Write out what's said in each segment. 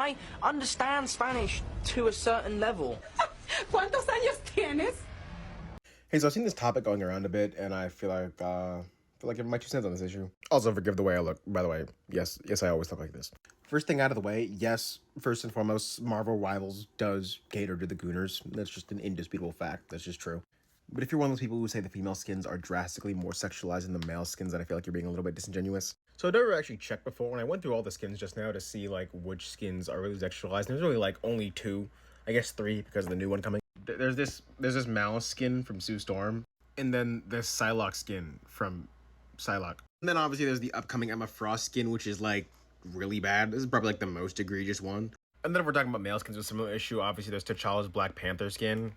I understand Spanish to a certain level. ¿Cuántos años tienes? Hey, so I've seen this topic going around a bit, and I feel like giving my 2 cents on this issue. Also, forgive the way I look, by the way. Yes, I always look like this. First thing out of the way, yes, first and foremost, Marvel Rivals does cater to the Gooners. That's just an indisputable fact. That's just true. But if you're one of those people who say the female skins are drastically more sexualized than the male skins, then I feel like you're being a little bit disingenuous. So I never actually checked before. When I went through all the skins just now to see, like, which skins are really sexualized, there's really, like, only 2. I guess 3 because of the new one coming. There's this Malice skin from Sue Storm, and then this Psylocke skin from Psylocke. And then obviously there's the upcoming Emma Frost skin, which is, like, really bad. This is probably, like, the most egregious one. And then if we're talking about male skins with a similar issue, obviously there's T'Challa's Black Panther skin.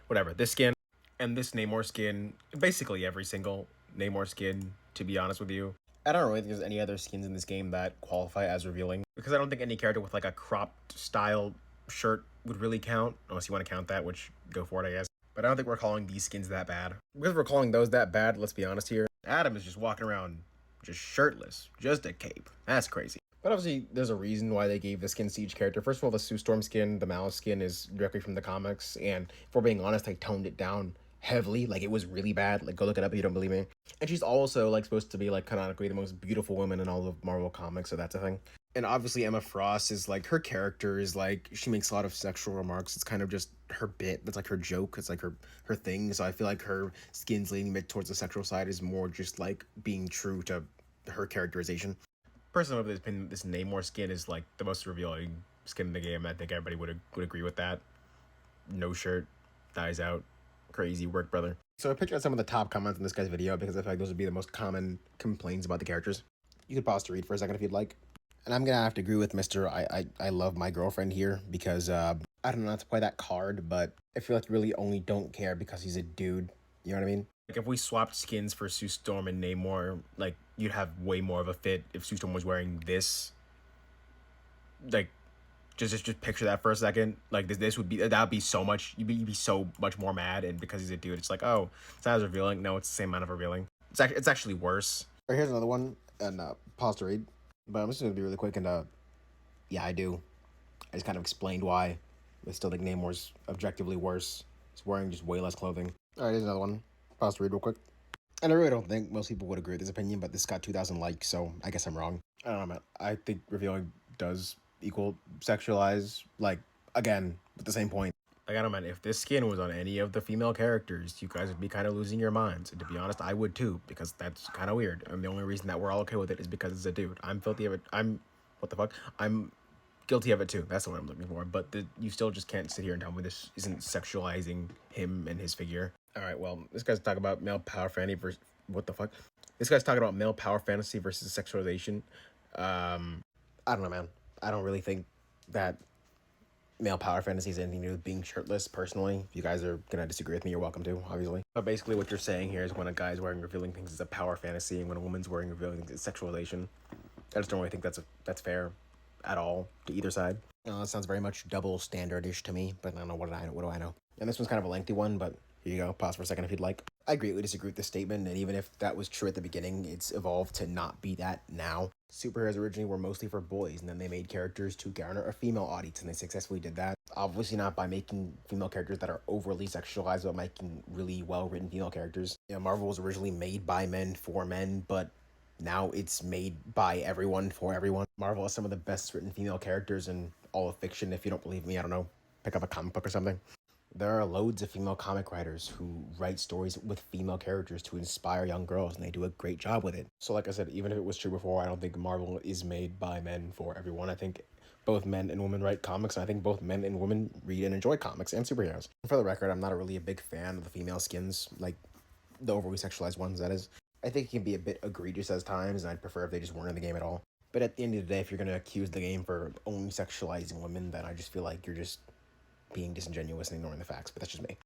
Whatever, this skin. And this Namor skin. Basically every single Namor skin, to be honest with you. I don't really think there's any other skins in this game that qualify as revealing. Because I don't think any character with, like, a cropped style shirt would really count. Unless you want to count that, which, go for it, I guess. But I don't think we're calling these skins that bad. Because we're calling those that bad, let's be honest here. Adam is just walking around just shirtless. Just a cape. That's crazy. But obviously, there's a reason why they gave the skins to each character. First of all, the Sue Storm skin, the Malice skin, is directly from the comics. And if we're being honest, I toned it down heavily. Like, it was really bad. Like, go look it up if you don't believe me. And she's also, like, supposed to be, like, canonically the most beautiful woman in all of Marvel comics, so that's a thing. And obviously Emma Frost is, like, her character is, like, she makes a lot of sexual remarks. It's kind of just her bit. That's, like, her joke. It's, like, her thing. So I feel like her skin's leaning a bit towards the sexual side is more just, like, being true to her characterization. Personally, this Namor skin is, like, the most revealing skin in the game. I think everybody would agree with that. No shirt, thighs out. Crazy work, brother. So I picked out some of the top comments in this guy's video because I feel like those would be the most common complaints about the characters. You could pause to read for a second if you'd like. And I'm gonna have to agree with Mr. I love my girlfriend here because I don't know how to play that card, but I feel like you really only don't care because he's a dude. You know what I mean? Like, if we swapped skins for Sue Storm and Namor, like, you'd have way more of a fit if Sue Storm was wearing this. Like, just picture that for a second. Like, this would be, that'd be so much, you'd be so much more mad, and because he's a dude, it's like, oh, it's not as revealing. No, it's the same amount of revealing. It's actually worse. All right, here's another one, and pause to read. But I'm just gonna be really quick, and yeah, I do. I just kind of explained why. I still think Namor's objectively worse. He's wearing just way less clothing. All right, here's another one. Pause to read real quick. And I really don't think most people would agree with this opinion, but this got 2,000 likes, so I guess I'm wrong. I don't know, man. I think revealing does equal sexualize, like, again, with the same point. Like, I don't know, man, if this skin was on any of the female characters, you guys would be kind of losing your minds. And to be honest, I would too, because that's kind of weird. And the only reason that we're all okay with it is because it's a dude. I'm filthy of it. What the fuck? I'm guilty of it too. That's the one I'm looking for. But you still just can't sit here and tell me this isn't sexualizing him and his figure. All right, well, this guy's talking about male power fantasy versus, what the fuck? This guy's talking about male power fantasy versus sexualization. I don't know, man. I don't really think that male power fantasy has anything to do with being shirtless, personally. If you guys are gonna disagree with me, you're welcome to, obviously. But basically what you're saying here is when a guy's wearing revealing things, it's a power fantasy, and when a woman's wearing revealing things, it's sexualization. I just don't really think that's fair at all to either side. That sounds very much double standard-ish to me, but I don't know, what do I know? And this one's kind of a lengthy one, but here you go. Pause for a second if you'd like. I greatly disagree with this statement, and even if that was true at the beginning, it's evolved to not be that now. Superheroes originally were mostly for boys, and then they made characters to garner a female audience, and they successfully did that. Obviously not by making female characters that are overly sexualized, but making really well-written female characters. You know, Marvel was originally made by men for men, but now it's made by everyone for everyone. Marvel has some of the best written female characters in all of fiction. If you don't believe me, I don't know, pick up a comic book or something. There are loads of female comic writers who write stories with female characters to inspire young girls, and they do a great job with it. So like I said, even if it was true before, I don't think Marvel is made by men for everyone. I think both men and women write comics, and I think both men and women read and enjoy comics and superheroes. For the record, I'm not really a big fan of the female skins, like the overly sexualized ones, that is. I think it can be a bit egregious at times, and I'd prefer if they just weren't in the game at all. But at the end of the day, if you're going to accuse the game for only sexualizing women, then I just feel like you're just being disingenuous and ignoring the facts, but that's just me.